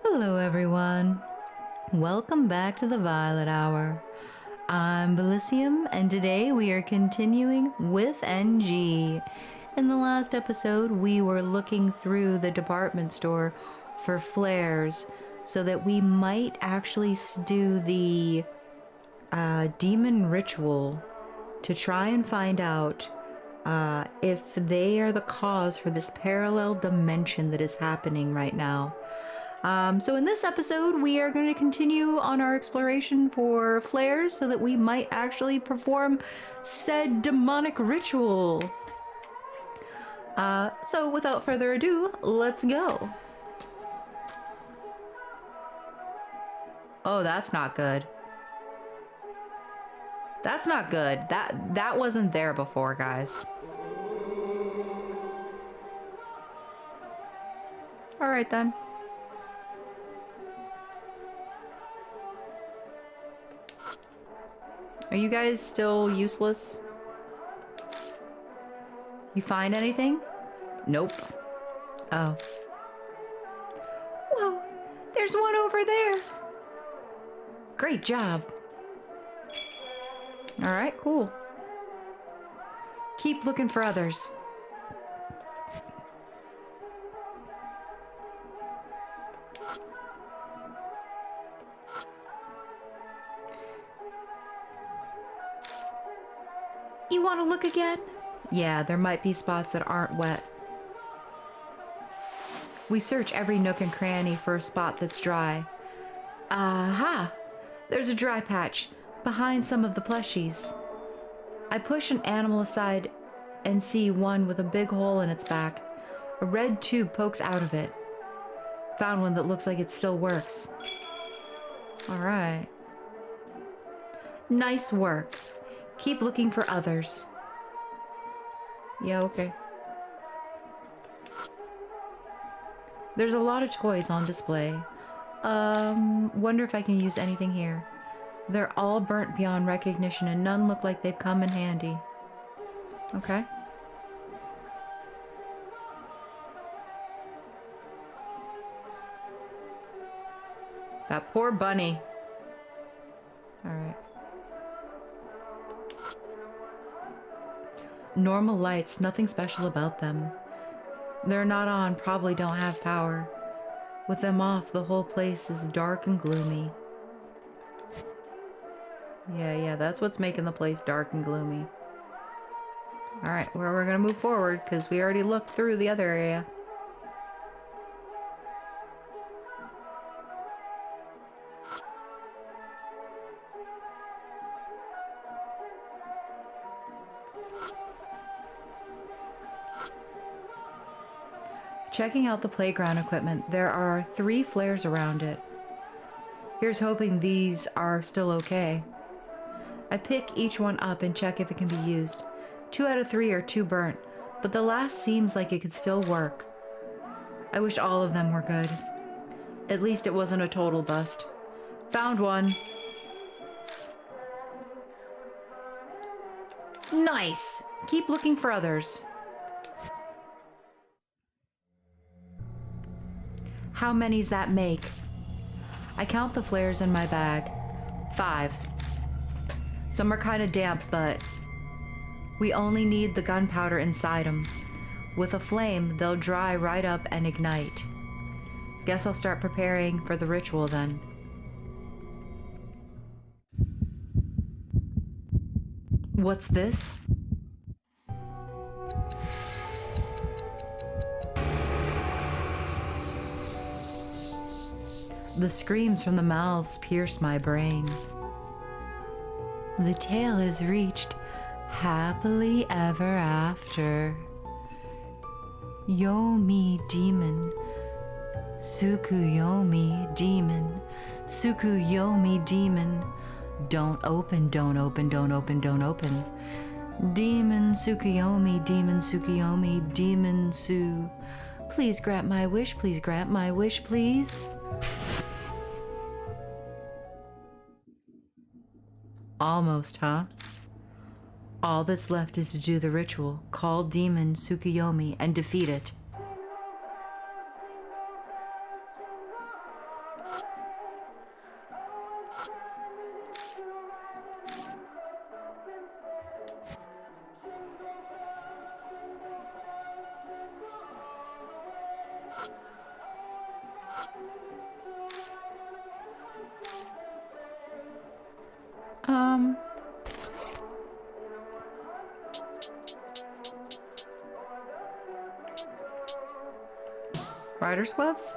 Hello everyone, welcome back to the Violet Hour. I'm Bilicium and today we are continuing with NG. In the last episode we were looking through the department store for flares so that we might actually do the demon ritual to try and find out if they are the cause for this parallel dimension that is happening right now. So in this episode, we are going to continue on our exploration for flares so that we might actually perform said demonic ritual. So without further ado, let's go. Oh, that's not good. That's not good. That wasn't there before, guys. All right then. Are you guys still useless? You find anything? Nope. Oh. Whoa, there's one over there. Great job. All right, cool. Keep looking for others. You want to look again? Yeah, there might be spots that aren't wet. We search every nook and cranny for a spot that's dry. Aha! There's a dry patch behind some of the plushies. I push an animal aside and see one with a big hole in its back. A red tube pokes out of it. Found one that looks like it still works. All right. Nice work. Keep looking for others. Yeah, okay. There's a lot of toys on display. Wonder if I can use anything here. They're all burnt beyond recognition and none look like they've come in handy. Okay. That poor bunny. All right. Normal lights, nothing special about them. They're not on, probably don't have power. With them off, the whole place is dark and gloomy. Yeah, that's what's making the place dark and gloomy. Alright, well, we're gonna move forward because we already looked through the other area. Checking out the playground equipment, there are 3 flares around it. Here's hoping these are still okay. I pick each one up and check if it can be used. 2 out of 3 are too burnt, but the last seems like it could still work. I wish all of them were good. At least it wasn't a total bust. Found one. Nice! Keep looking for others. How many's that make? I count the flares in my bag. 5. Some are kind of damp, but we only need the gunpowder inside them. With a flame, they'll dry right up and ignite. Guess I'll start preparing for the ritual then. What's this? The screams from the mouths pierce my brain. The tale is reached happily ever after. Yomi demon, Tsukuyomi demon, Tsukuyomi demon. Don't open, don't open, don't open, don't open. Demon Tsukuyomi, demon Tsukuyomi, demon Su. Please grant my wish, please grant my wish, please. Almost, huh? All that's left is to do the ritual, call Demon Tsukuyomi, and defeat it. Rider's gloves?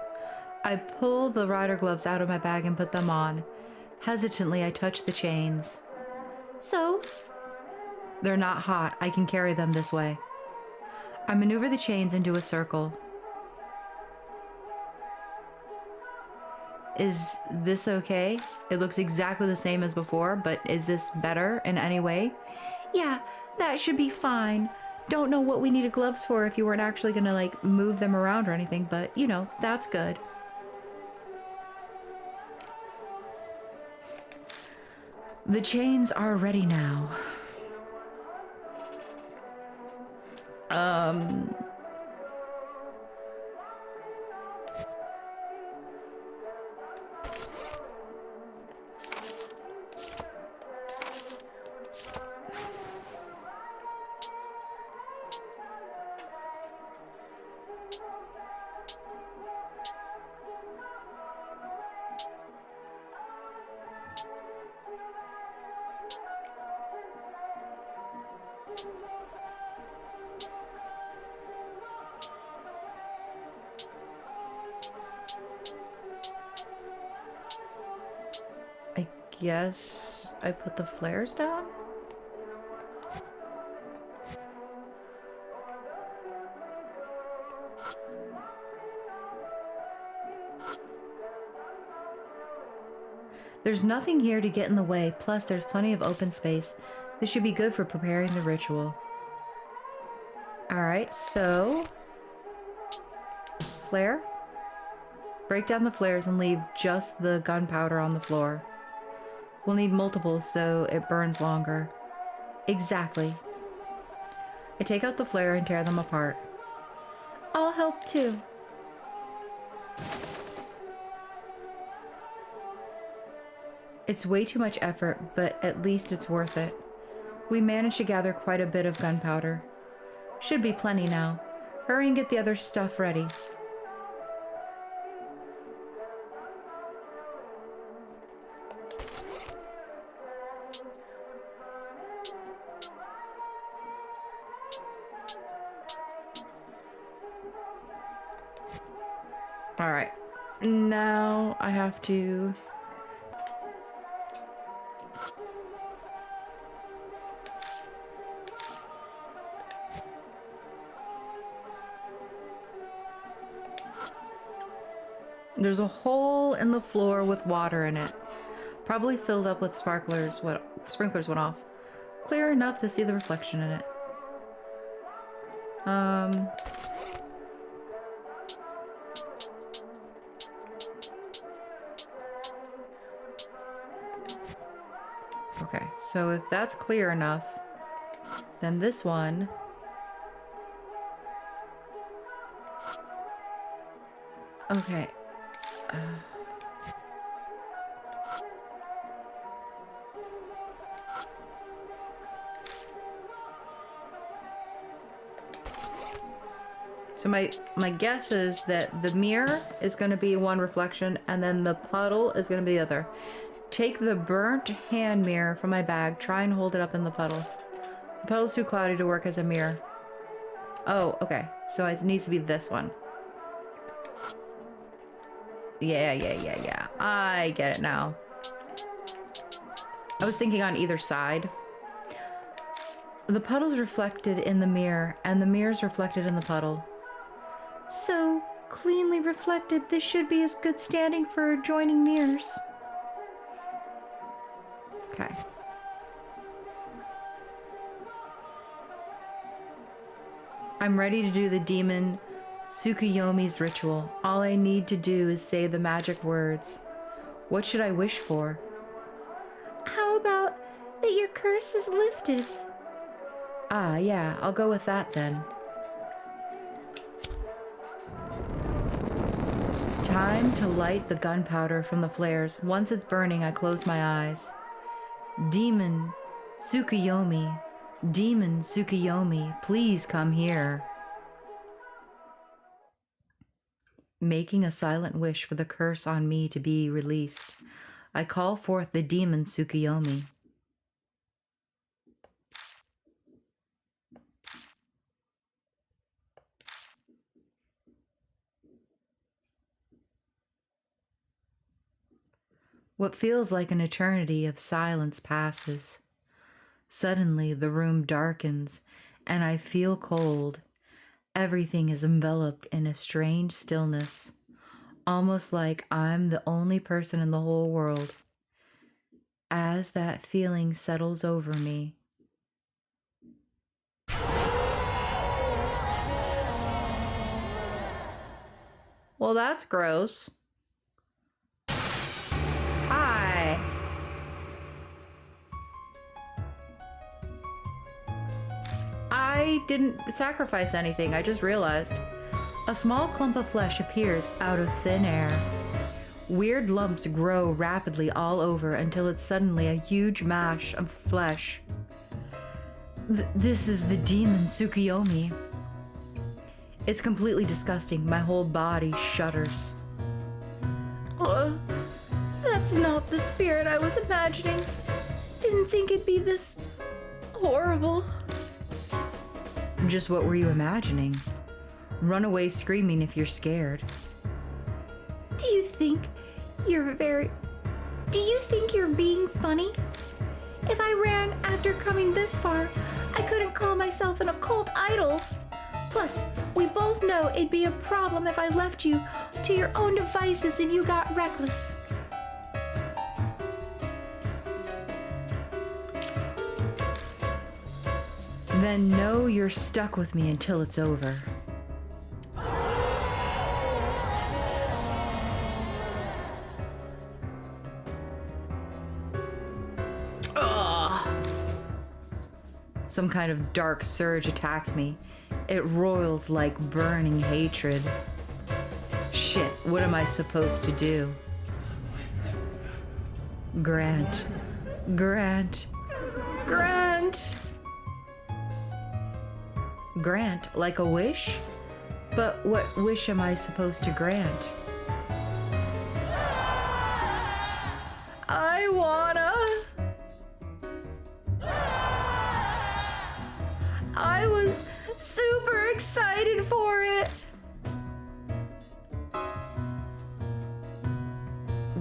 I pull the rider gloves out of my bag and put them on. Hesitantly, I touch the chains. So? They're not hot. I can carry them this way. I maneuver the chains into a circle. Is this okay? It looks exactly the same as before, but is this better in any way? Yeah, that should be fine. Don't know what we needed gloves for if you weren't actually gonna, like, move them around or anything, but, you know, that's good. The chains are ready now. I guess I put the flares down? There's nothing here to get in the way, plus there's plenty of open space. This should be good for preparing the ritual. Alright, so... flare? Break down the flares and leave just the gunpowder on the floor. We'll need multiple so it burns longer. Exactly. I take out the flare and tear them apart. I'll help too. It's way too much effort, but at least it's worth it. We managed to gather quite a bit of gunpowder. Should be plenty now. Hurry and get the other stuff ready. Alright. Now I have to... There's a hole in the floor with water in it. Probably filled up with sprinklers went off. Clear enough to see the reflection in it. Okay, so if that's clear enough, then this one... Okay. So my guess is that the mirror is going to be one reflection and then the puddle is going to be the other. Take the burnt hand mirror from my bag, try and hold it up in the puddle. The puddle's too cloudy to work as a mirror. Oh, okay. So it needs to be this one. Yeah. I get it now. I was thinking on either side. The puddle's reflected in the mirror, and the mirror's reflected in the puddle. So, cleanly reflected, this should be as good standing for adjoining mirrors. Okay. I'm ready to do the demon Tsukuyomi's ritual. All I need to do is say the magic words. What should I wish for? How about that your curse is lifted? Ah, yeah, I'll go with that then. Time to light the gunpowder from the flares. Once it's burning, I close my eyes. Demon Tsukuyomi, Demon Tsukuyomi, please come here. Making a silent wish for the curse on me to be released, I call forth the demon Tsukuyomi. What feels like an eternity of silence passes. Suddenly, the room darkens, and I feel cold. Everything is enveloped in a strange stillness, almost like I'm the only person in the whole world. As that feeling settles over me, well, that's gross. Hi. I didn't sacrifice anything, I just realized. A small clump of flesh appears out of thin air. Weird lumps grow rapidly all over until it's suddenly a huge mash of flesh. This is the demon Tsukuyomi. It's completely disgusting. My whole body shudders. That's not the spirit I was imagining. Didn't think it'd be this horrible. Just what were you imagining? Run away screaming if you're scared. Do you think you're being funny? If I ran after coming this far, I couldn't call myself an occult idol. Plus, we both know it'd be a problem if I left you to your own devices and you got reckless. Then know you're stuck with me until it's over. Some kind of dark surge attacks me. It roils like burning hatred. Shit, what am I supposed to do? Grant. Grant. Grant! Grant, like a wish? But what wish am I supposed to grant? I wanna... I was super excited for it.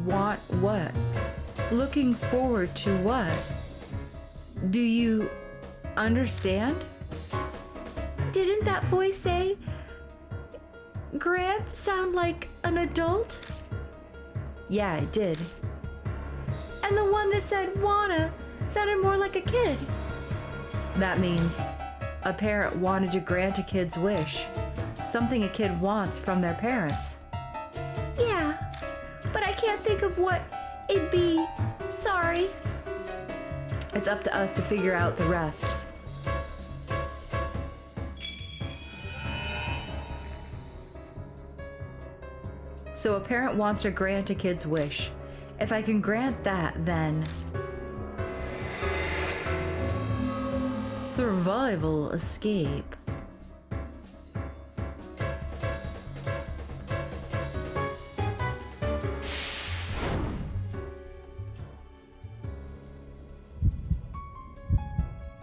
Want what? Looking forward to what? Do you understand? Didn't that voice say Grant sound like an adult? Yeah, it did. And the one that said wanna sounded more like a kid. That means a parent wanted to grant a kid's wish, something a kid wants from their parents. Yeah, but I can't think of what it'd be. Sorry. It's up to us to figure out the rest. So a parent wants to grant a kid's wish. If I can grant that, then... survival escape.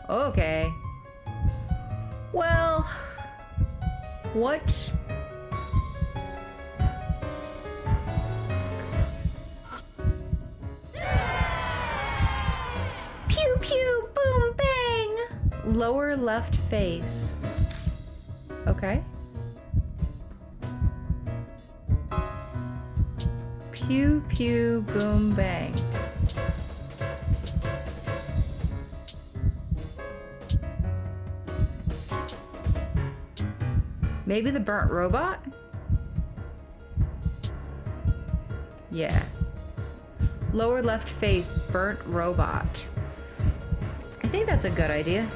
Okay. Well, what? Pew pew boom bang. Lower left face. Okay. Pew pew boom bang. Maybe the burnt robot? Yeah. Lower left face, burnt robot. I think that's a good idea.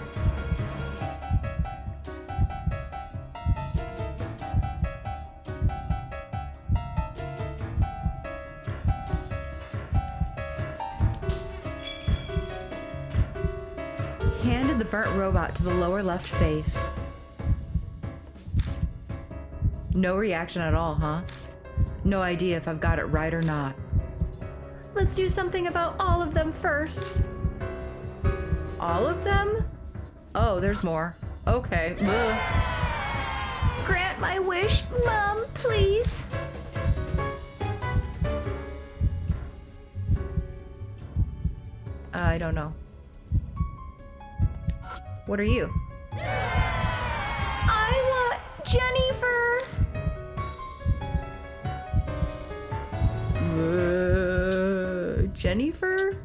Handed the burnt robot to the lower left face. No reaction at all, huh? No idea if I've got it right or not. Let's do something about all of them first. All of them? Oh, there's more. Okay. Ugh. Grant my wish, Mom, please. I don't know. What are you? I want Jennifer. Jennifer?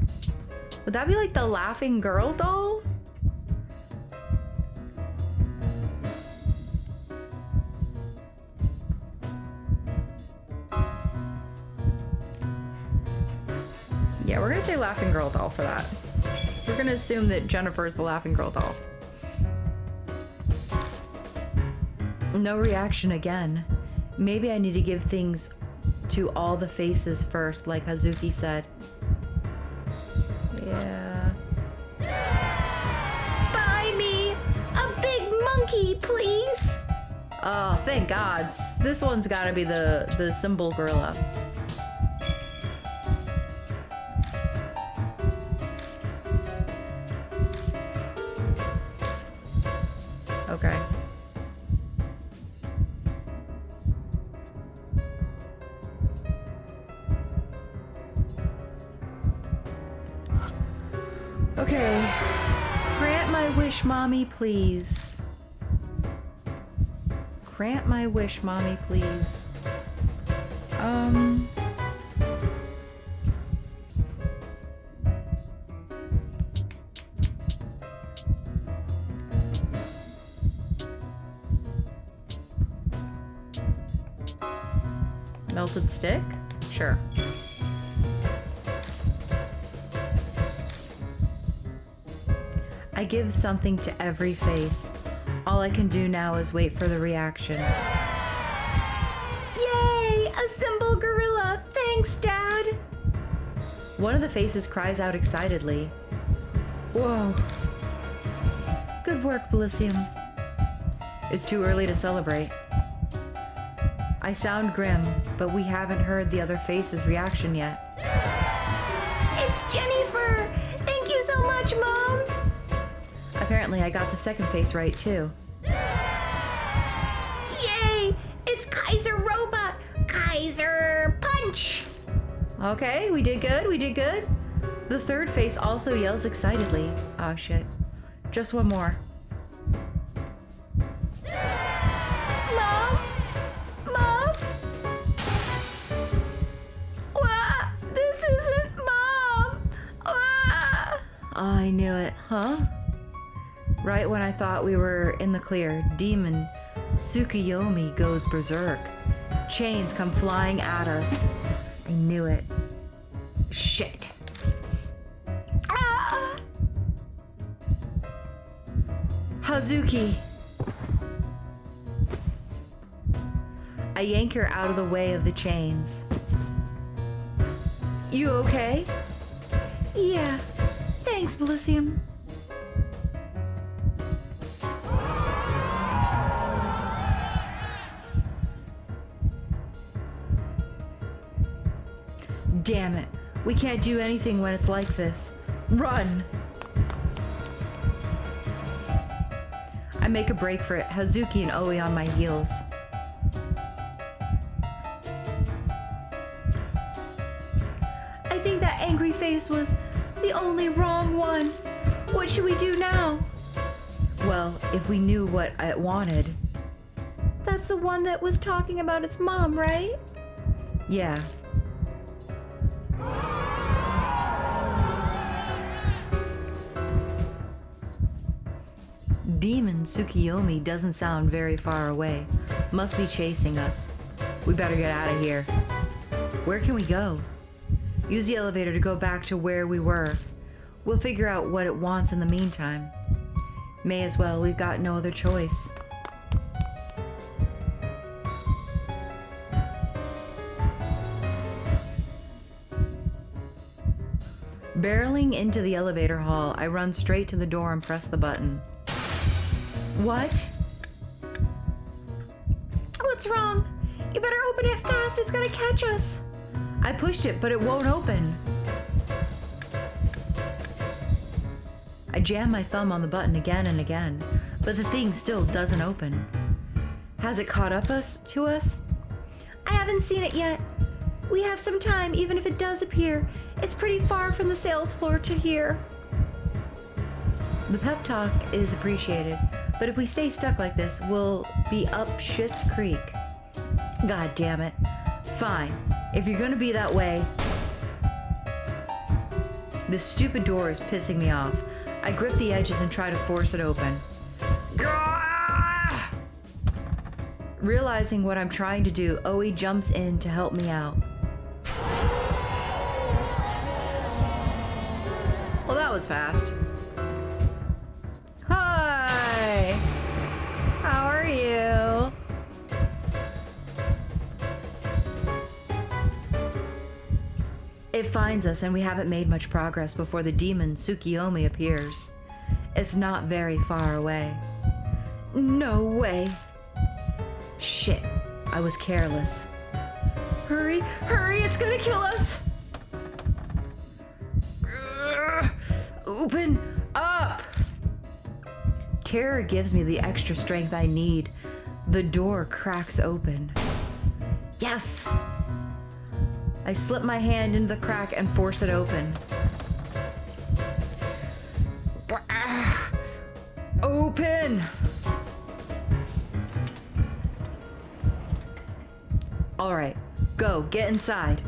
Would that be like the laughing girl doll? Yeah, we're gonna say laughing girl doll for that. We're gonna assume that Jennifer is the laughing girl doll. No reaction again. Maybe I need to give things to all the faces first, like Hazuki said. Yeah. Buy me a big monkey, please. Oh, thank God. This one's gotta be the symbol gorilla. Okay. Okay. Grant my wish, Mommy, please. Grant my wish, Mommy, please. Melted stick? Sure. I give something to every face. All I can do now is wait for the reaction. Yay! A symbol gorilla! Thanks, Dad! One of the faces cries out excitedly. Whoa. Good work, Bilicium. It's too early to celebrate. I sound grim, but we haven't heard the other face's reaction yet. It's Jennifer! Thank you so much, Mom! Apparently I got the second face right, too. Yay! It's Kaiser Robot! Kaiser Punch! Okay, we did good, we did good. The third face also yells excitedly. Oh, shit. Just one more. I knew it, huh? Right when I thought we were in the clear, Deamon Tsukuyomi goes berserk. Chains come flying at us. I knew it. Shit. Ah! Hazuki. I yank her out of the way of the chains. You okay? Yeah. Thanks, Bilicium. Damn it. We can't do anything when it's like this. Run! I make a break for it, Hazuki and Oi on my heels. I think that angry face was the only wrong one. What should we do now? Well, if we knew what it wanted. That's the one that was talking about its mom, right? Yeah. Deamon Tsukuyomi doesn't sound very far away. Must be chasing us. We better get out of here. Where can we go? Use the elevator to go back to where we were. We'll figure out what it wants in the meantime. May as well, we've got no other choice. Barreling into the elevator hall, I run straight to the door and press the button. What? What's wrong? You better open it fast. It's gonna catch us. I pushed it, but it won't open. I jam my thumb on the button again and again, but the thing still doesn't open. Has it caught up to us? I haven't seen it yet. We have some time, even if it does appear. It's pretty far from the sales floor to here. The pep talk is appreciated, but if we stay stuck like this, we'll be up Schitt's Creek. God damn it. Fine. If you're gonna be that way. This stupid door is pissing me off. I grip the edges and try to force it open. Realizing what I'm trying to do, Oe jumps in to help me out. Well, that was fast. Hi! How are you? It finds us and we haven't made much progress before the demon Tsukuyomi appears. It's not very far away. No way. Shit, I was careless. Hurry, hurry, it's gonna kill us! Open up! Terror gives me the extra strength I need. The door cracks open. Yes! I slip my hand into the crack and force it open. Open! All right, go, get inside.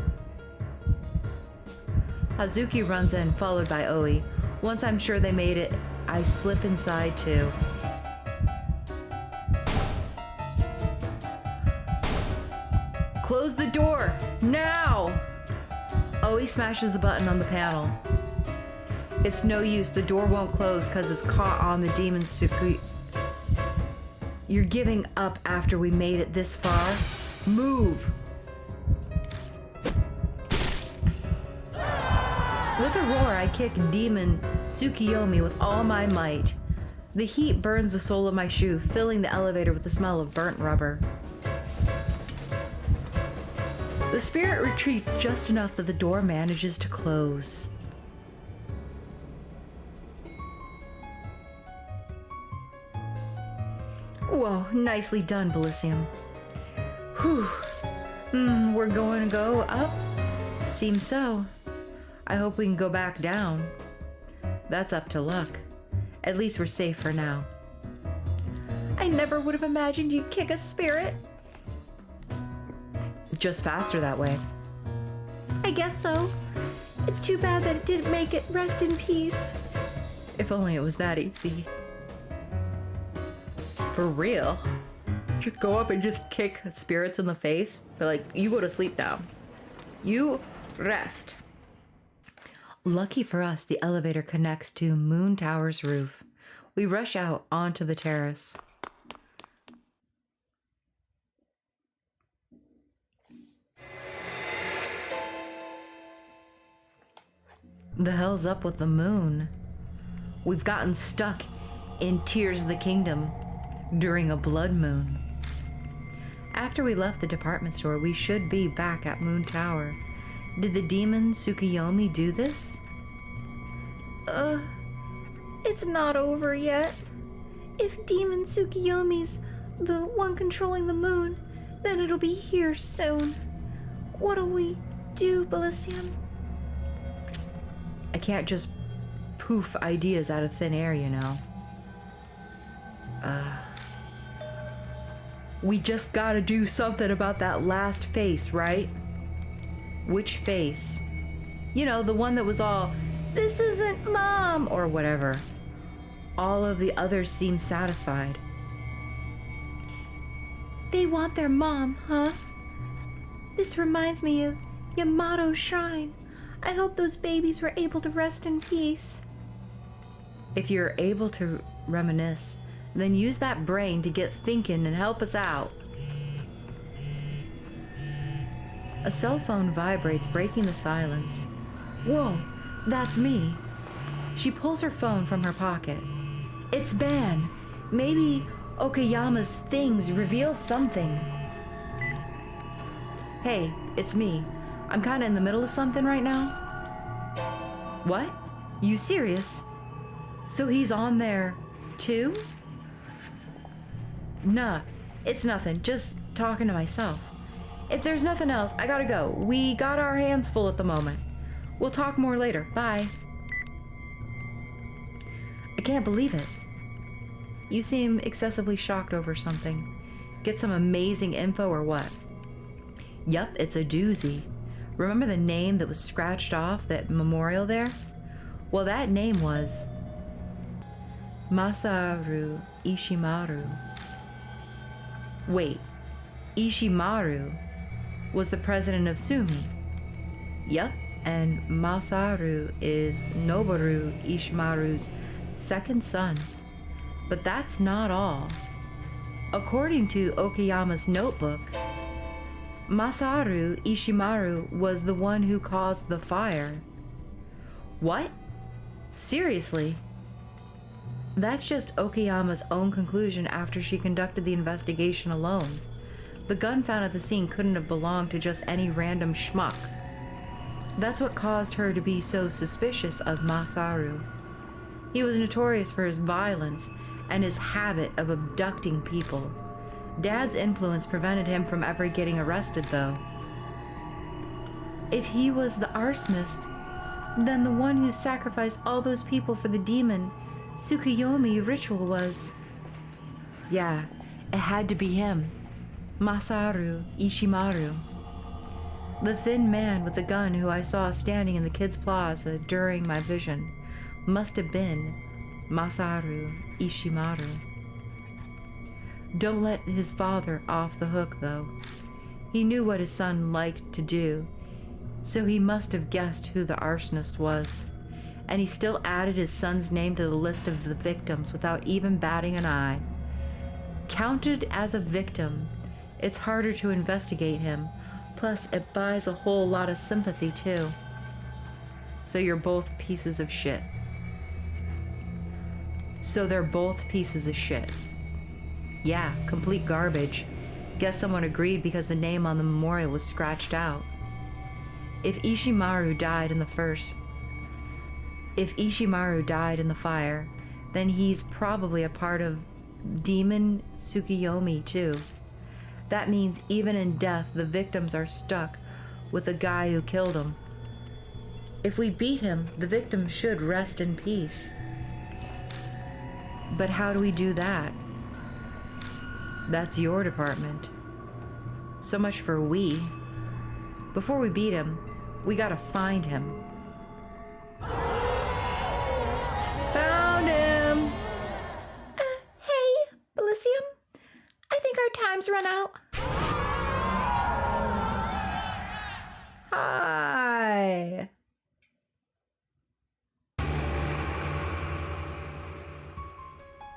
Hazuki runs in, followed by Oe. Once I'm sure they made it, I slip inside too. Close the door, now! Oe smashes the button on the panel. It's no use, the door won't close because it's caught on the demon Tsukuyomi. You're giving up after we made it this far? Move! With a roar, I kick Demon Tsukuyomi with all my might. The heat burns the sole of my shoe, filling the elevator with the smell of burnt rubber. The spirit retreats just enough that the door manages to close. Whoa, nicely done, Bilicium. Whew. We're going to go up? Seems so. I hope we can go back down. That's up to luck. At least we're safe for now. I never would have imagined you'd kick a spirit. Just faster that way. I guess so. It's too bad that it didn't make it rest in peace. If only it was that easy. For real. Just go up and just kick spirits in the face. But like, you go to sleep now. You rest. Lucky for us, the elevator connects to Moon Tower's roof. We rush out onto the terrace. The hell's up with the moon? We've gotten stuck in Tears of the Kingdom during a blood moon. After we left the department store, we should be back at Moon Tower. Did the demon Tsukuyomi do this? It's not over yet. If Demon Tsukuyomi's the one controlling the moon, then it'll be here soon. What'll we do, Bilicium? I can't just poof ideas out of thin air, you know. We just gotta do something about that last face, right? Which face? You know, the one that was all, "This isn't Mom," or whatever. All of the others seem satisfied. They want their mom, huh? This reminds me of Yamato's shrine. I hope those babies were able to rest in peace. If you're able to reminisce, then use that brain to get thinking and help us out. A cell phone vibrates, breaking the silence. Whoa, that's me. She pulls her phone from her pocket. It's Ban. Maybe Okayama's things reveal something. Hey, it's me. I'm kinda in the middle of something right now. What? You serious? So he's on there, too? Nah, it's nothing. Just talking to myself. If there's nothing else, I gotta go. We got our hands full at the moment. We'll talk more later. Bye. I can't believe it. You seem excessively shocked over something. Get some amazing info or what? Yup, it's a doozy. Remember the name that was scratched off that memorial there? Well, that name was Masaru Ishimaru. Wait, Ishimaru was the president of Sumi. Yup, and Masaru is Noboru Ishimaru's second son. But that's not all. According to Okayama's notebook, Masaru Ishimaru was the one who caused the fire. What? Seriously? That's just Okayama's own conclusion after she conducted the investigation alone. The gun found at the scene couldn't have belonged to just any random schmuck. That's what caused her to be so suspicious of Masaru. He was notorious for his violence and his habit of abducting people. Dad's influence prevented him from ever getting arrested, though. If he was the arsonist, then the one who sacrificed all those people for the Deamon Tsukuyomi ritual was... Yeah, it had to be him. Masaru Ishimaru. The thin man with the gun who I saw standing in the kids' plaza during my vision must have been Masaru Ishimaru. Don't let his father off the hook, though. He knew what his son liked to do, so he must have guessed who the arsonist was. And he still added his son's name to the list of the victims without even batting an eye. Counted as a victim, it's harder to investigate him. Plus, it buys a whole lot of sympathy, too. So you're both pieces of shit. So they're both pieces of shit. Yeah, complete garbage. Guess someone agreed because the name on the memorial was scratched out. If Ishimaru died in the fire, then he's probably a part of Deamon Tsukuyomi too. That means even in death, the victims are stuck with the guy who killed him. If we beat him, the victims should rest in peace. But how do we do that? That's your department. So much for we. Before we beat him, we gotta find him. Found him! Hey, Bilicium. I think our time's run out. Hi.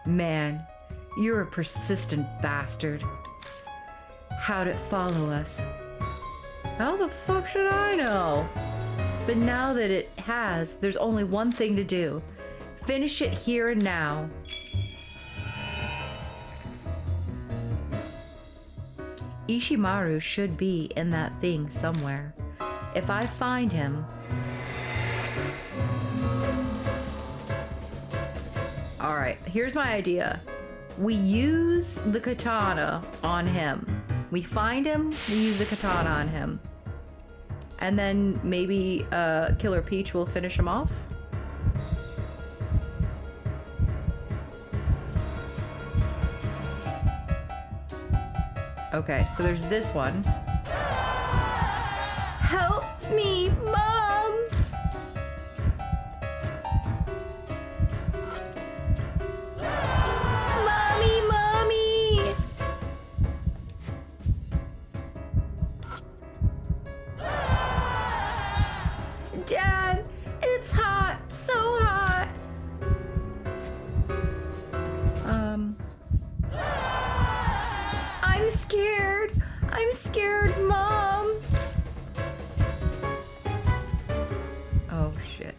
Man, you're a persistent bastard. How'd it follow us? How the fuck should I know? But now that it has, there's only one thing to do. Finish it here and now. Ishimaru should be in that thing somewhere. If I find him... Alright, here's my idea. We use the katana on him. We find him, we use the katana on him. And then maybe Killer Peach will finish him off? Okay, so there's this one. Help me, Mom! Mommy! Dad, it's hot, so hot. I'm scared. I'm scared, Mom. Oh, shit.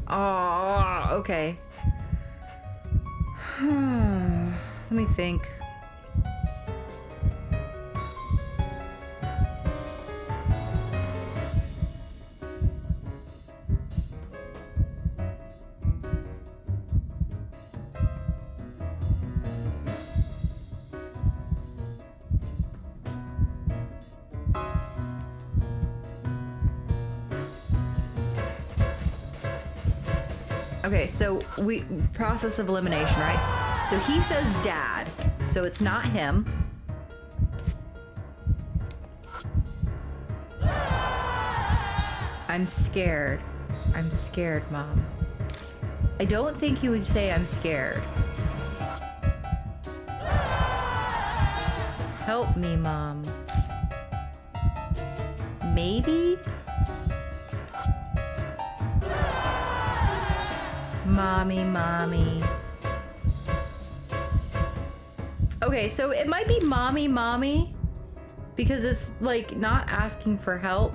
Oh, okay. Let me think. Okay, so process of elimination, right? So he says dad, so it's not him. I'm scared. I'm scared, Mom. I don't think he would say I'm scared. Help me, Mom. Maybe? Mommy, mommy. Okay, so it might be mommy, mommy, because it's like not asking for help.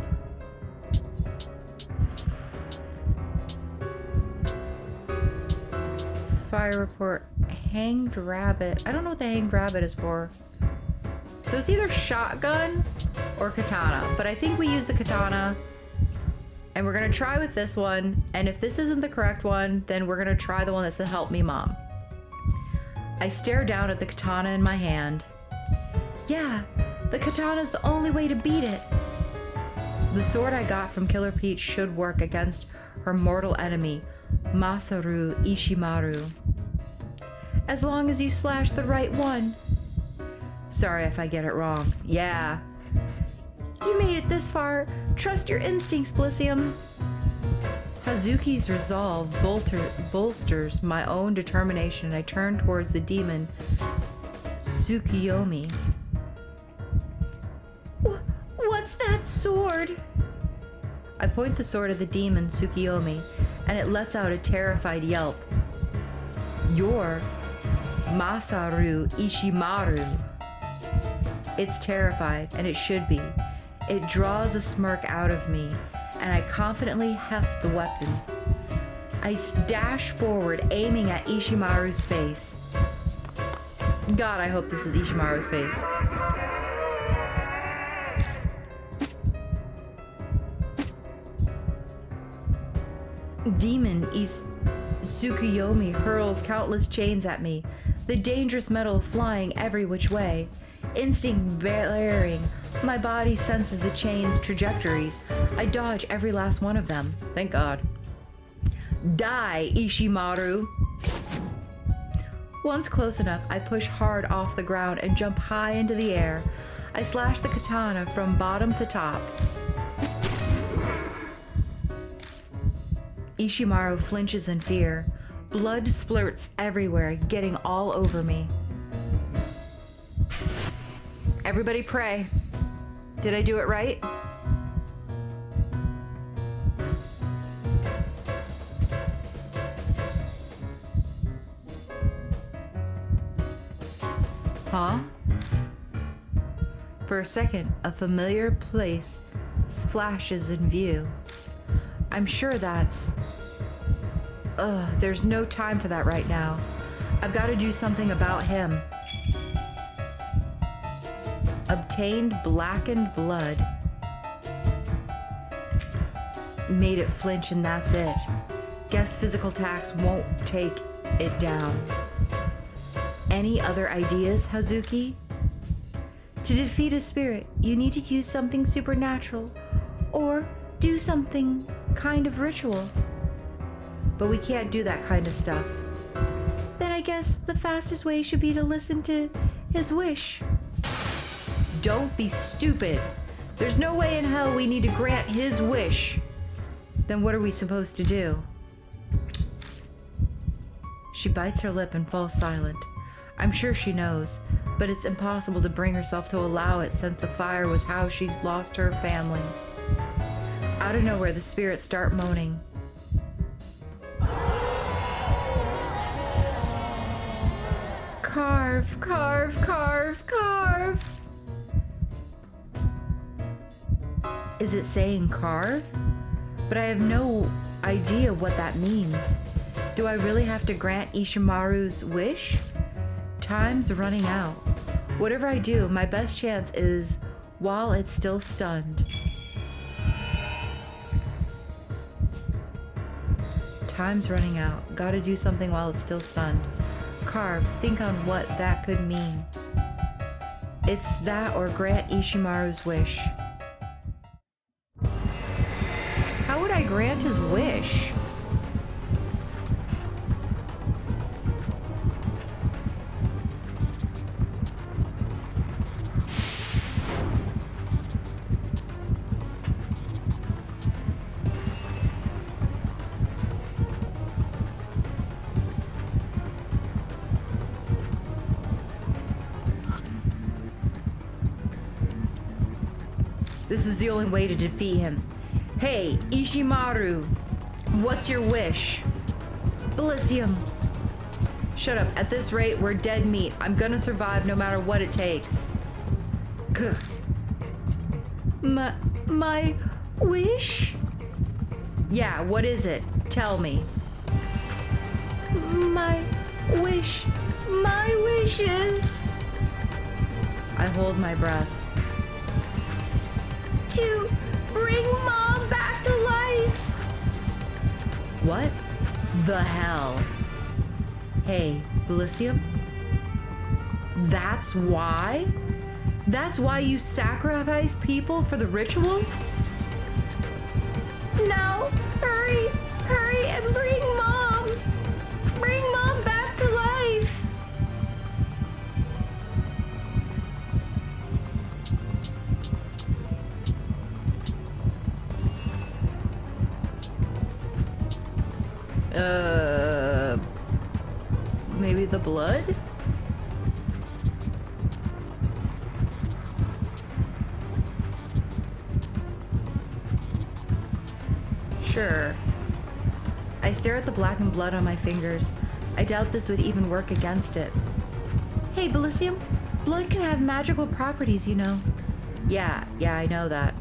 Fire report. Hanged rabbit. I don't know what the hanged rabbit is for. So it's either shotgun or katana, but I think we use the katana. And we're gonna try with this one, and if this isn't the correct one, then we're gonna try the one that said help me, Mom. I stare down at the katana in my hand. Yeah, the katana's the only way to beat it. The sword I got from Killer Peach should work against her mortal enemy, Masaru Ishimaru. As long as you slash the right one. Sorry if I get it wrong. Yeah. You made it this far. Trust your instincts, Bilicium. Hazuki's resolve bolsters my own determination, and I turn towards the demon, Tsukuyomi. What's that sword? I point the sword at the demon, Tsukuyomi, and it lets out a terrified yelp. You're Masaru Ishimaru. It's terrified, and it should be. It draws a smirk out of me, and I confidently heft the weapon. I dash forward, aiming at Ishimaru's face. God, I hope this is Ishimaru's face. Demon Tsukuyomi hurls countless chains at me, the dangerous metal flying every which way. Instinct blaring, my body senses the chains' trajectories. I dodge every last one of them. Thank God. Die, Ishimaru! Once close enough, I push hard off the ground and jump high into the air. I slash the katana from bottom to top. Ishimaru flinches in fear. Blood splurts everywhere, getting all over me. Everybody pray. Did I do it right? Huh? For a second, a familiar place flashes in view. I'm sure that's... there's no time for that right now. I've got to do something about him. Obtained blackened blood. Made it flinch, and that's it. Guess physical attacks won't take it down. Any other ideas, Hazuki? To defeat a spirit, you need to use something supernatural or do something kind of ritual. But we can't do that kind of stuff. Then I guess the fastest way should be to listen to his wish. Don't be stupid. There's no way in hell we need to grant his wish. Then what are we supposed to do? She bites her lip and falls silent. I'm sure she knows, but it's impossible to bring herself to allow it since the fire was how she's lost her family. Out of nowhere, the spirits start moaning. Carve, carve, carve, carve. Is it saying carve? But I have no idea what that means. Do I really have to grant Ishimaru's wish? Time's running out. Whatever I do, my best chance is while it's still stunned. Time's running out. Gotta do something while it's still stunned. Carve, think on what that could mean. It's that or grant Ishimaru's wish. How would I grant his wish? This is the only way to defeat him. Hey, Ishimaru, what's your wish? Bilicium. Shut up. At this rate, we're dead meat. I'm gonna survive no matter what it takes. Gah. My wish? Yeah, what is it? Tell me. My wish is... I hold my breath. To bring Mom back to life! What the hell? Hey, Bilicium? That's why? That's why you sacrifice people for the ritual? Now, hurry and bring Mom! Bring Mom back to life! Maybe the blood? Sure. I stare at the blackened blood on my fingers. I doubt this would even work against it. Hey, Bilicium, blood can have magical properties, you know. Yeah, I know that.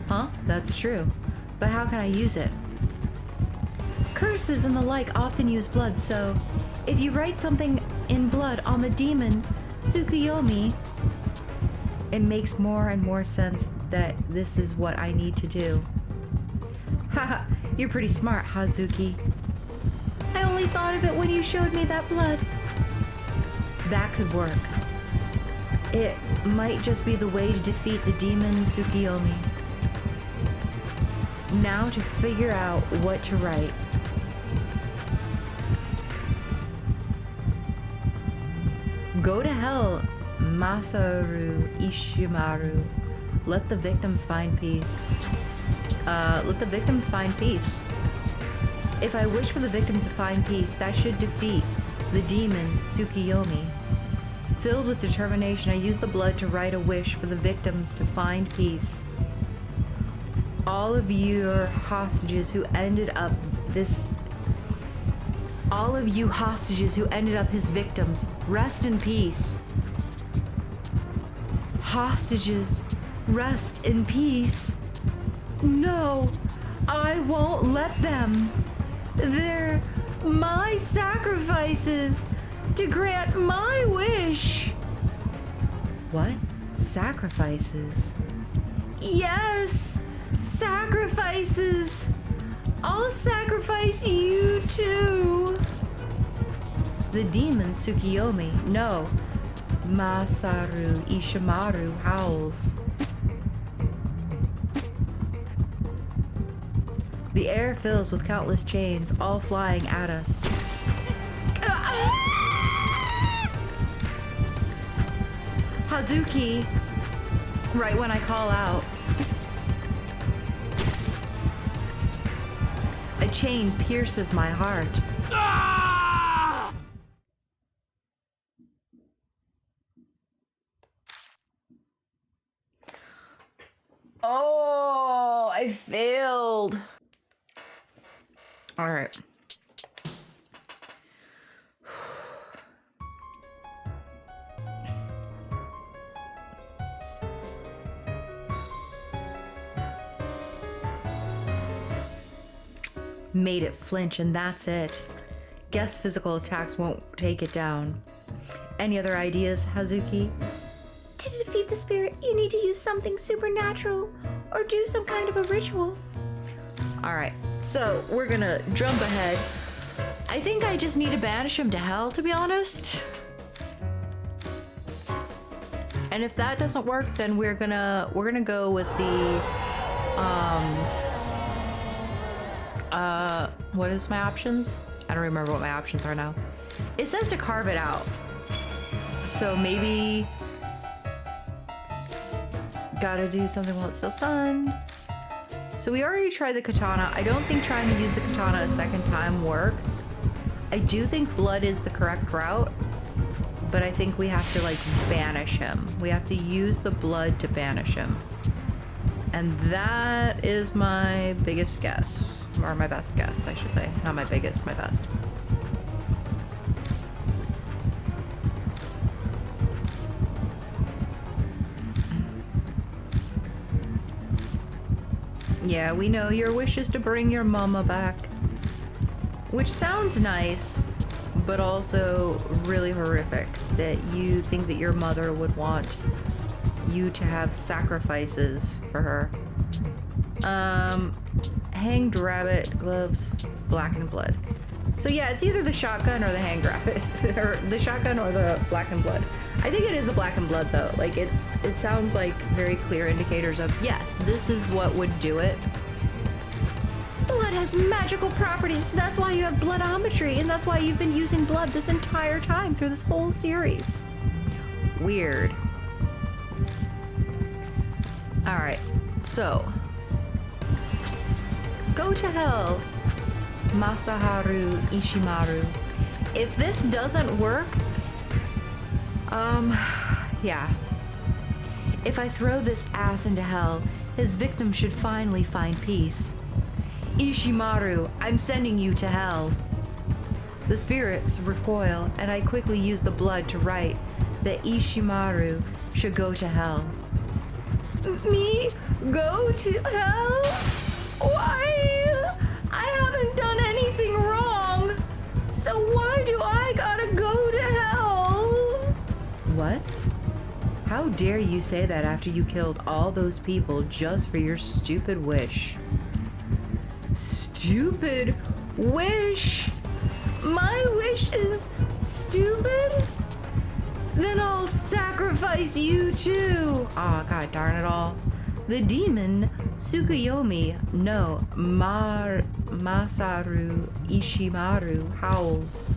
Huh? That's true. But how can I use it? Curses and the like often use blood, so if you write something in blood on the demon Tsukuyomi, it makes more and more sense that this is what I need to do. Haha, you're pretty smart, Hazuki. I only thought of it when you showed me that blood. That could work. It might just be the way to defeat the demon Tsukuyomi. Now to figure out what to write. Go to hell, Masaru Ishimaru. Let the victims find peace. Let the victims find peace. If I wish for the victims to find peace, that should defeat the demon Tsukuyomi. Filled with determination, I use the blood to write a wish for the victims to find peace. All of you hostages who ended up his victims, rest in peace. Hostages, rest in peace. No, I won't let them. They're my sacrifices to grant my wish. What? Sacrifices? Yes, sacrifices. I'll sacrifice you too. The demon Tsukuyomi, no. Masaru Ishimaru howls. The air fills with countless chains, all flying at us. Hazuki, right when I call out. A chain pierces my heart. Oh, I failed. All right. Made it flinch, and that's it. Guess physical attacks won't take it down. Any other ideas, Hazuki? To defeat the spirit, you need to use something supernatural or do some kind of a ritual. All right, so we're gonna jump ahead. I think I just need to banish him to hell, to be honest. And if that doesn't work, then we're gonna go with the what is my options? I don't remember what my options are now. It says to carve it out. So maybe gotta do something while it's still stunned. So we already tried the katana. I don't think trying to use the katana a second time works. I do think blood is the correct route, but I think we have to like banish him. We have to use the blood to banish him. And that is my biggest guess. Or my best guess, I should say. Not my biggest, my best. Yeah, we know your wish is to bring your mama back. Which sounds nice, but also really horrific. That you think that your mother would want you to have sacrifices for her. Hanged rabbit, gloves, blackened blood. So yeah, it's either the shotgun or the hanged rabbit. Or the shotgun or the blackened blood. I think it is the blackened blood though. Like it sounds like very clear indicators of, yes, this is what would do it. Blood has magical properties. That's why you have bloodometry, and that's why you've been using blood this entire time through this whole series. Weird. Alright, so go to hell, Masaharu Ishimaru. If this doesn't work, yeah. If I throw this ass into hell, his victim should finally find peace. Ishimaru, I'm sending you to hell. The spirits recoil, and I quickly use the blood to write that Ishimaru should go to hell. Me? Go to hell? Why? I haven't done anything wrong. So why do I gotta go to hell? What? How dare you say that after you killed all those people just for your stupid wish? Stupid wish? My wish is stupid? Then I'll sacrifice you too. Aw, god darn it all. The demon Tsukuyomi, no, Masaru Ishimaru howls.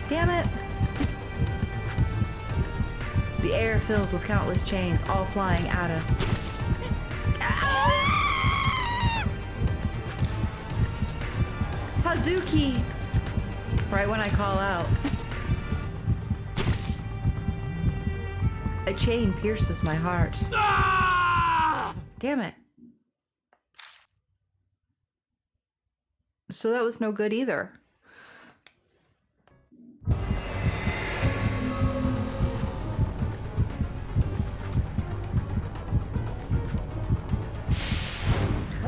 Damn it. The air fills with countless chains, all flying at us. Hazuki! Right when I call out. A chain pierces my heart. Damn it. So that was no good either.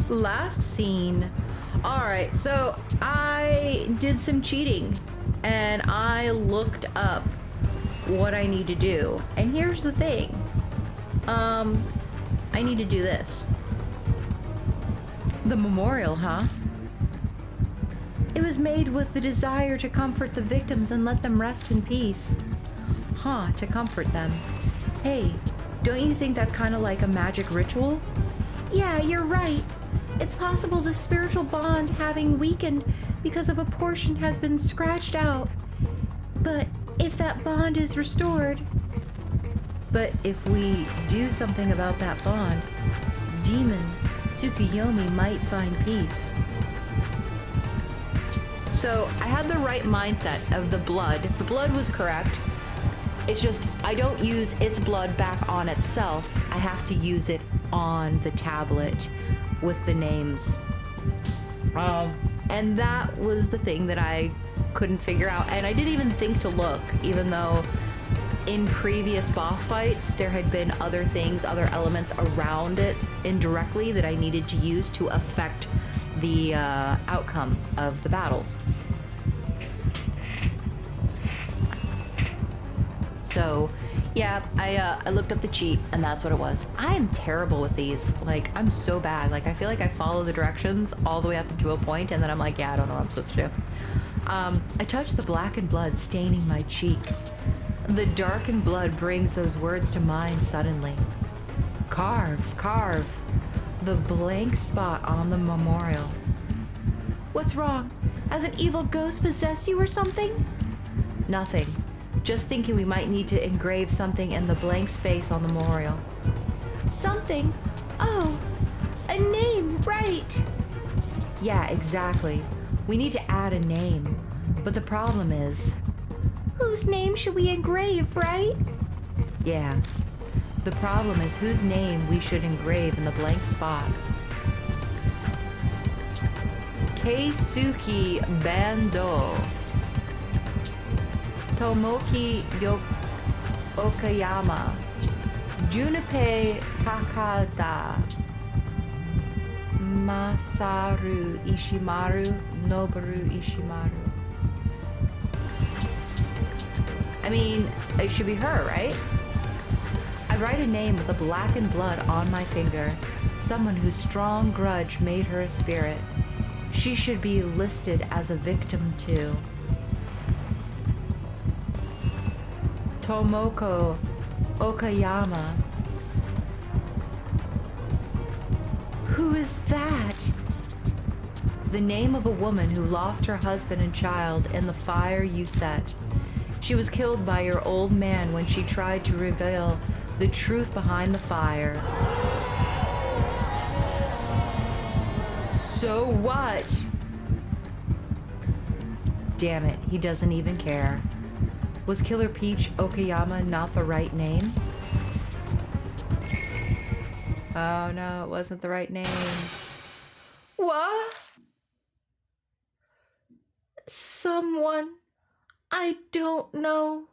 Last scene. Alright, so I did some cheating and I looked up what I need to do. And here's the thing. I need to do this. The memorial, huh? It was made with the desire to comfort the victims and let them rest in peace. Huh, to comfort them. Hey, don't you think that's kind of like a magic ritual? Yeah, you're right. It's possible the spiritual bond having weakened because of a portion has been scratched out. But if that bond is restored... But if we do something about that bond, Demon Tsukuyomi might find peace. So I had the right mindset of the blood. The blood was correct. It's just I don't use its blood back on itself. I have to use it on the tablet with the names. And that was the thing that I couldn't figure out. And I didn't even think to look, even though in previous boss fights, there had been other things, other elements around it indirectly that I needed to use to affect the outcome of the battles. So, yeah, I looked up the cheat, and that's what it was. I am terrible with these. Like, I'm so bad. Like, I feel like I follow the directions all the way up to a point, and then I'm like, yeah, I don't know what I'm supposed to do. I touched the blackened blood staining my cheek. The darkened blood brings those words to mind suddenly. Carve, carve. The blank spot on the memorial. What's wrong? Has an evil ghost possessed you or something? Nothing. Just thinking we might need to engrave something in the blank space on the memorial. Something? Oh, a name, right. Yeah, exactly. We need to add a name. But the problem is... Whose name should we engrave, right? Yeah. The problem is whose name we should engrave in the blank spot. Keisuke Bando. Tomoki Okayama. Junpei Takada. Masaru Ishimaru. Noboru Ishimaru. I mean, it should be her, right? I write a name with the blackened blood on my finger. Someone whose strong grudge made her a spirit. She should be listed as a victim too. Tomoko Okayama. Who is that? The name of a woman who lost her husband and child in the fire you set. She was killed by your old man when she tried to reveal the truth behind the fire. So what? Damn it, he doesn't even care. Was Killer Peach Okayama not the right name? Oh no, it wasn't the right name. What? Someone I don't know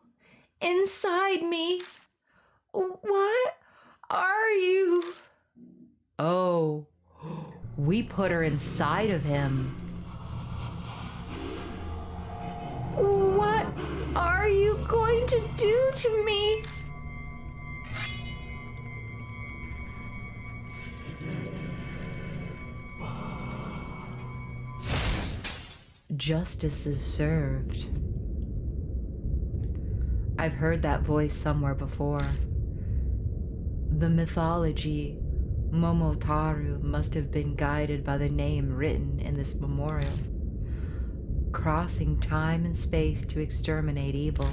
inside me. What are you? Oh, we put her inside of him. What are you going to do to me? Justice is served. I've heard that voice somewhere before. The mythology Momotaru must have been guided by the name written in this memorial, crossing time and space to exterminate evil.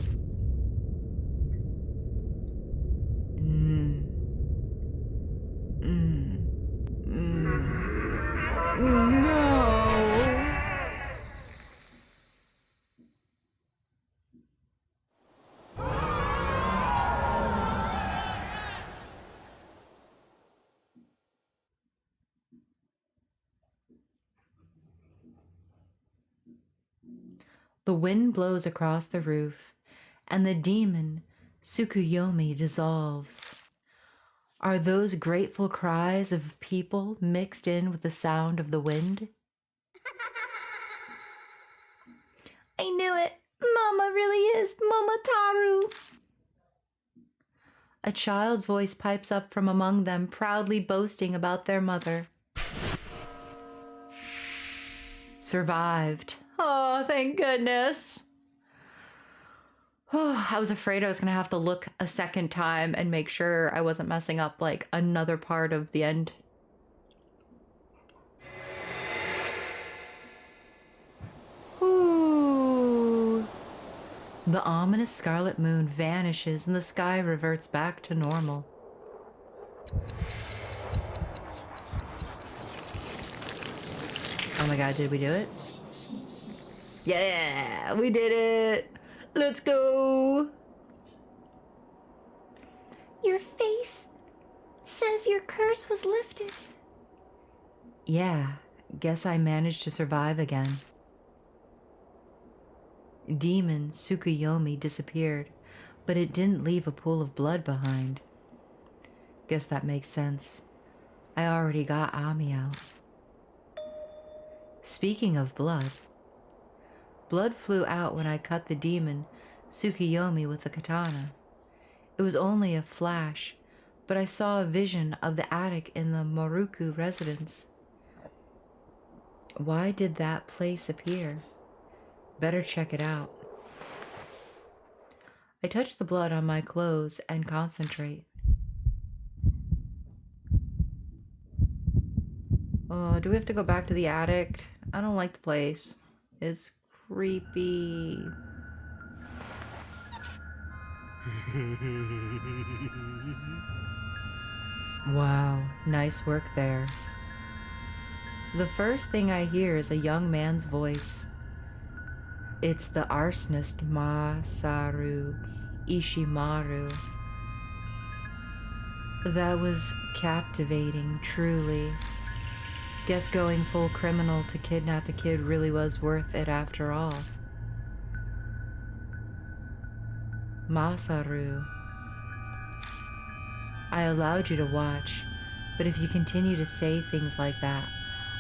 No! The wind blows across the roof, and the demon Tsukuyomi dissolves. Are those grateful cries of people mixed in with the sound of the wind? I knew it! Mama really is Momotaru! A child's voice pipes up from among them, proudly boasting about their mother. Survived. Oh, thank goodness. Oh, I was afraid I was going to have to look a second time and make sure I wasn't messing up like another part of the end. Ooh. The ominous scarlet moon vanishes and the sky reverts back to normal. Oh my god, did we do it? Yeah, we did it! Let's go! Your face says your curse was lifted. Yeah, guess I managed to survive again. Demon Tsukuyomi disappeared, but it didn't leave a pool of blood behind. Guess that makes sense. I already got Ami out. Speaking of blood, blood flew out when I cut the demon Tsukuyomi with the katana. It was only a flash, but I saw a vision of the attic in the Moruku residence. Why did that place appear? Better check it out. I touch the blood on my clothes and concentrate. Oh, do we have to go back to the attic? I don't like the place. It's creepy. Wow, nice work there. The first thing I hear is a young man's voice. It's the arsonist Masaru Ishimaru. That was captivating, truly. Guess going full criminal to kidnap a kid really was worth it after all. Masaru, I allowed you to watch, but if you continue to say things like that,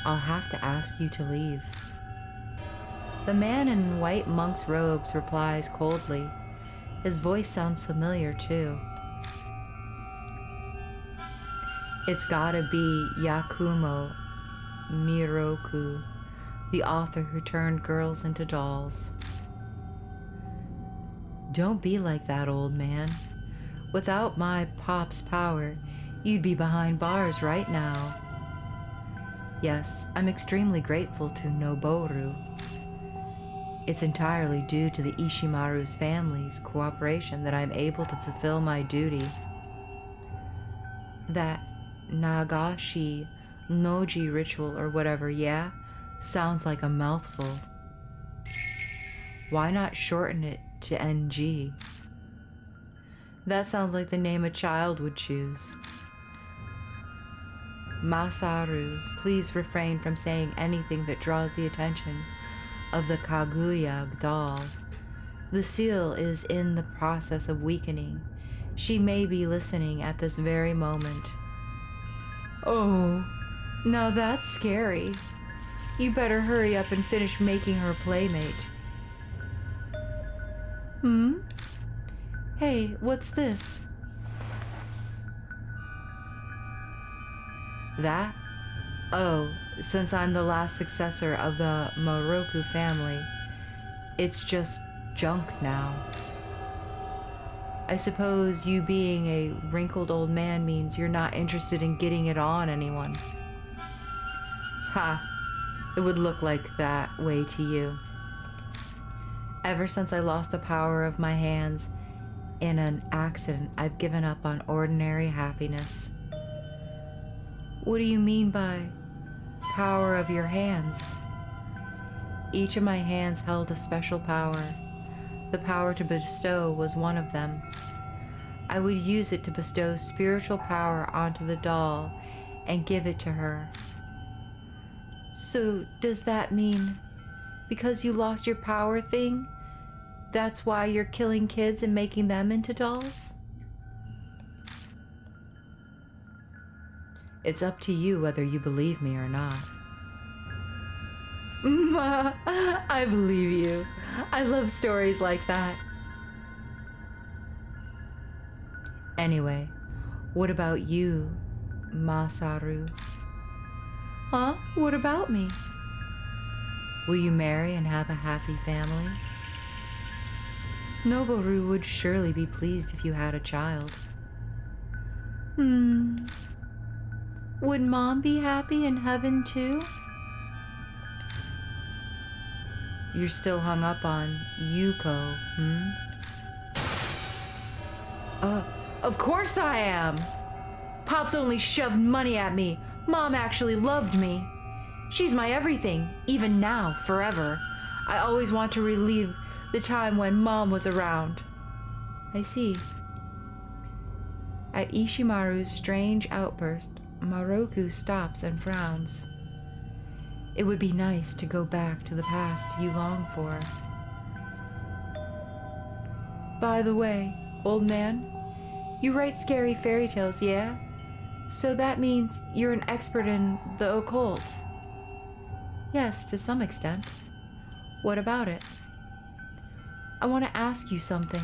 I'll have to ask you to leave. The man in white monk's robes replies coldly. His voice sounds familiar too. It's gotta be Yakumo Miroku, the author who turned girls into dolls. Don't be like that, old man. Without my pop's power, you'd be behind bars right now. Yes, I'm extremely grateful to Noboru. It's entirely due to the Ishimaru's family's cooperation that I'm able to fulfill my duty. That Nagashi Noji ritual or whatever, yeah? Sounds like a mouthful. Why not shorten it to NG? That sounds like the name a child would choose. Masaru, please refrain from saying anything that draws the attention of the Kaguya doll. The seal is in the process of weakening. She may be listening at this very moment. Oh, now that's scary. You better hurry up and finish making her playmate. Hey, what's this? That? Oh, since I'm the last successor of the Moroku family, it's just junk now. I suppose you being a wrinkled old man means you're not interested in getting it on anyone. Ha! It would look like that way to you. Ever since I lost the power of my hands in an accident, I've given up on ordinary happiness. What do you mean by power of your hands? Each of my hands held a special power. The power to bestow was one of them. I would use it to bestow spiritual power onto the doll and give it to her. So does that mean because you lost your power thing, that's why you're killing kids and making them into dolls? It's up to you whether you believe me or not. I believe you. I love stories like that. Anyway, what about you, Masaru? Huh? What about me? Will you marry and have a happy family? Noboru would surely be pleased if you had a child. Would Mom be happy in heaven too? You're still hung up on Yuko, Of course I am! Pop's only shoved money at me. Mom actually loved me. She's my everything, even now, forever. I always want to relive the time when Mom was around. I see. At Ishimaru's strange outburst, Maroku stops and frowns. It would be nice to go back to the past you long for. By the way, old man, you write scary fairy tales, yeah? So that means you're an expert in the occult. Yes, to some extent. What about it? I want to ask you something.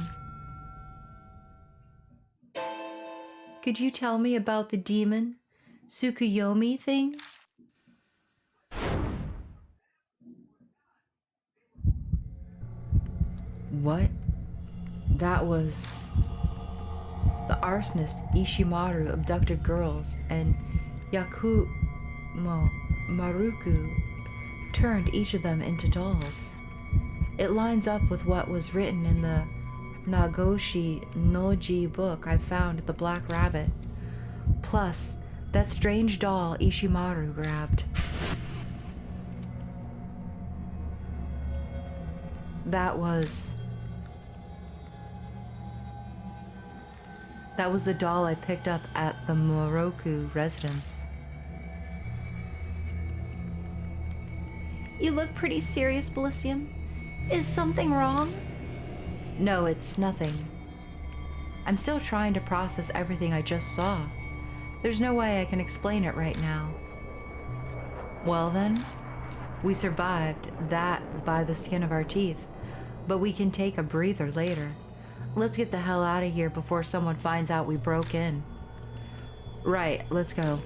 Could you tell me about the demon, Tsukuyomi thing? What? That was... The arsonist Ishimaru abducted girls, and Yakumo Maruku turned each of them into dolls. It lines up with what was written in the Nagoshi Noji book I found at the Black Rabbit. Plus, that strange doll Ishimaru grabbed. That was... That was the doll I picked up at the Moroku residence. You look pretty serious, Bilicium. Is something wrong? No, it's nothing. I'm still trying to process everything I just saw. There's no way I can explain it right now. Well then, we survived that by the skin of our teeth, but we can take a breather later. Let's get the hell out of here before someone finds out we broke in. Right, let's go.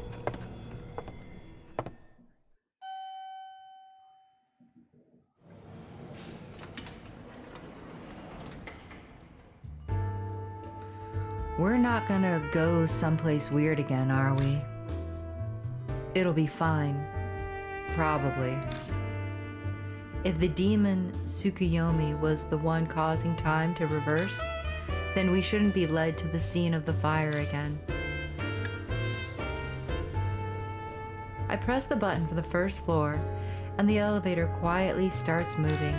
We're not gonna go someplace weird again, are we? It'll be fine. Probably. If the demon Tsukuyomi was the one causing time to reverse, then we shouldn't be led to the scene of the fire again. I press the button for the first floor, and the elevator quietly starts moving.